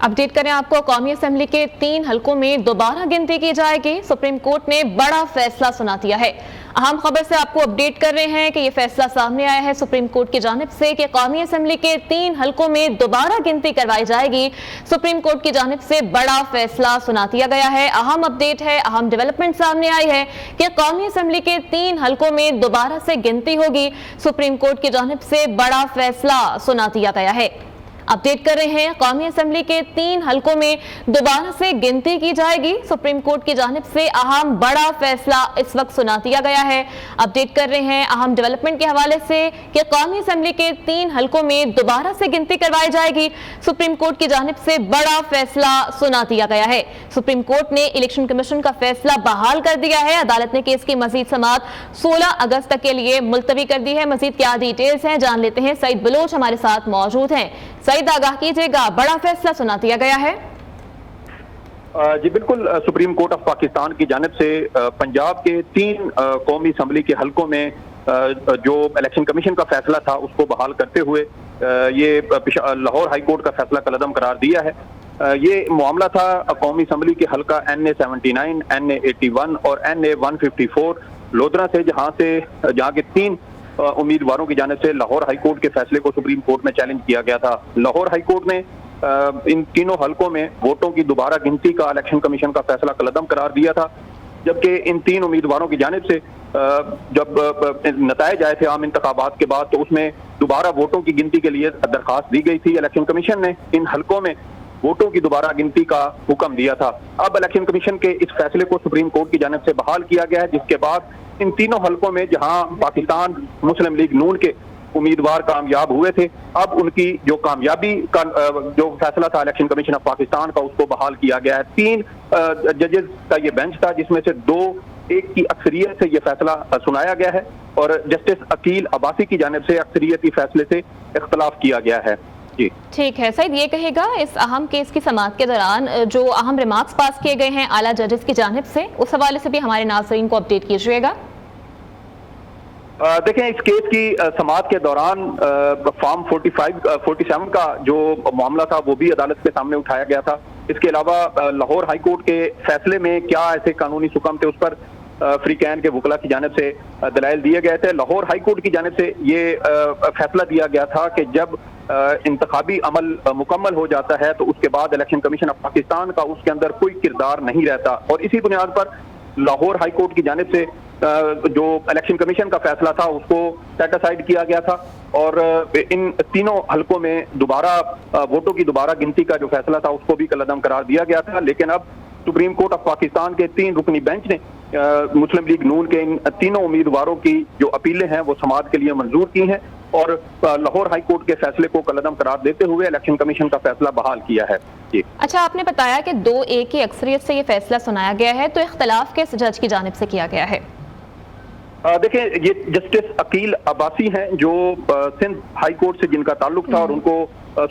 Update करें आपको, कौमी असेंबली के 3 हलकों में दोबारा गिनती की जाएगी। सुप्रीम कोर्ट ने बड़ा फैसला सुना दिया है। अहम खबर से आपको अपडेट कर रहे हैं कि यह फैसला सामने आया है सुप्रीम कोर्ट की जानिब से कि कौमी असेंबली के 3 हलकों में दोबारा गिनती करवाई जाएगी। सुप्रीम कोर्ट की जानिब से बड़ा फैसला सुना दिया गया है। अहम अपडेट है, अहम डेवलपमेंट सामने आई है कि कौमी असेंबली के 3 हलकों में दोबारा से गिनती होगी। सुप्रीम कोर्ट की जानिब से बड़ा फैसला सुना दिया गया है। अपडेट कर रहे हैं, कौमी असेंबली के 3 हलकों में दोबारा से गिनती की जाएगी। सुप्रीम कोर्ट की जानिब से अहम बड़ा फैसला इस वक्त सुना दिया गया है। अपडेट कर रहे हैं अहम डेवलपमेंट के हवाले से कि कौमी असेंबली के 3 हलकों में दोबारा से गिनती करवाई जाएगी। सुप्रीम कोर्ट की जानिब से बड़ा फैसला सुना दिया गया है। सुप्रीम कोर्ट ने इलेक्शन कमीशन का फैसला बहाल कर दिया है। अदालत ने केस की मजीद समाअत 16 अगस्त तक के लिए मुलतवी कर दी है। मजीद क्या डिटेल्स हैं जान लेते हैं। सईद बलोच हमारे साथ मौजूद हैं। सईद, आगाह कीजिएगा, बड़ा फैसला सुना दिया गया है। जी बिल्कुल, सुप्रीम कोर्ट ऑफ पाकिस्तान की जानिब से पंजाब के 3 कौमी असम्बली के हलकों में जो इलेक्शन कमीशन का फैसला था उसको बहाल करते हुए ये लाहौर हाई कोर्ट का फैसला कलअदम करार दिया है। ये मामला था कौमी असम्बली के हलका NA 79, NA 81 और NA 154 लोधरा से, जहाँ के 3 उम्मीदवारों की जानिब से लाहौर हाई कोर्ट के फैसले को सुप्रीम कोर्ट में चैलेंज किया गया था। लाहौर हाई कोर्ट ने इन तीनों हलकों में वोटों की दोबारा गिनती का इलेक्शन कमीशन का फैसला कलअदम करार दिया था, जबकि इन 3 उम्मीदवारों की जानिब से जब नताइज आए थे आम इंतखाबात के बाद, तो उसमें दोबारा वोटों की गिनती के लिए दरखास्त दी गई थी। इलेक्शन कमीशन ने इन हलकों में वोटों की दोबारा गिनती का हुक्म दिया था। अब इलेक्शन कमीशन के इस फैसले को सुप्रीम कोर्ट की जानिब से बहाल किया गया है, जिसके बाद इन तीनों हलकों में जहां पाकिस्तान मुस्लिम लीग नून के उम्मीदवार कामयाब हुए थे, अब उनकी जो कामयाबी का जो फैसला था इलेक्शन कमीशन ऑफ पाकिस्तान का, उसको बहाल किया गया है। 3 जजेस का ये बेंच था, जिसमें से 2-1 की अक्सरियत से ये फैसला सुनाया गया है और जस्टिस अकील अब्बासी की जानिब से अक्सरियती फैसले से इख्तलाफ किया गया है। जी ठीक है सईद, ये कहेगा इस अहम केस की समाअत के दौरान जो अहम रिमार्क्स पास किए गए हैं आला जजेस की जानिब से, उस हवाले से भी हमारे नाज़रीन को अपडेट कीजिएगा। देखें, इस केस की समाअत के दौरान फॉर्म 47 का जो मामला था वो भी अदालत के सामने उठाया गया था। इसके अलावा लाहौर हाई कोर्ट के फैसले में क्या ऐसे कानूनी हुक्म थे, उस पर फ्रीकैन के वकला की जानिब से दलाइल दिए गए थे। लाहौर हाई कोर्ट की जानिब से ये फैसला दिया गया था कि जब इंतखाबी अमल मुकम्मल हो जाता है तो उसके बाद इलेक्शन कमीशन ऑफ पाकिस्तान का उसके अंदर कोई किरदार नहीं रहता, और इसी बुनियाद पर लाहौर हाई कोर्ट की जानिब से जो इलेक्शन कमीशन का फैसला था उसको सेट असाइड किया गया था और इन तीनों हलकों में दोबारा वोटों की दोबारा गिनती का जो फैसला था उसको भी कलअदम करार दिया गया था। लेकिन अब सुप्रीम कोर्ट ऑफ पाकिस्तान के 3 रुकनी बेंच ने मुस्लिम लीग नून के इन तीनों उम्मीदवारों की जो अपीलें हैं वो समाअत के लिए मंजूर की हैं और लाहौर हाई कोर्ट के फैसले को कलअदम करार देते हुए इलेक्शन कमीशन का फैसला बहाल किया है। जी अच्छा, आपने बताया कि 2-1 की अक्सरियत से ये फैसला सुनाया गया है, तो इख्तलाफ किस जज की जानिब से किया गया है? देखें, ये जस्टिस अकील अब्बासी हैं जो सिंध हाई कोर्ट से जिनका ताल्लुक था और उनको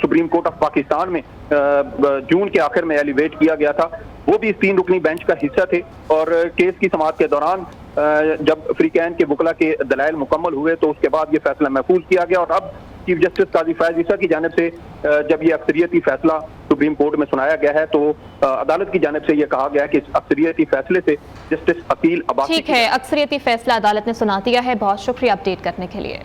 सुप्रीम कोर्ट ऑफ पाकिस्तान में जून के आखिर में एलिवेट किया गया था। वो भी इस 3 रुकनी बेंच का हिस्सा थे और केस की समाअत के दौरान जब फ्रीकैन के वकला के दलाइल मुकम्मल हुए तो उसके बाद ये फैसला महफूज किया गया और अब चीफ जस्टिस काजी फैज ईसा की जानिब से जब ये अक्सरियती फैसला सुप्रीम कोर्ट में सुनाया गया है तो अदालत की जानिब से ये कहा गया कि इस अक्सरियती फैसले से जस्टिस अकील अब्बासी। ठीक है, अक्सरियती फैसला अदालत ने सुना दिया है। बहुत शुक्रिया अपडेट करने के लिए।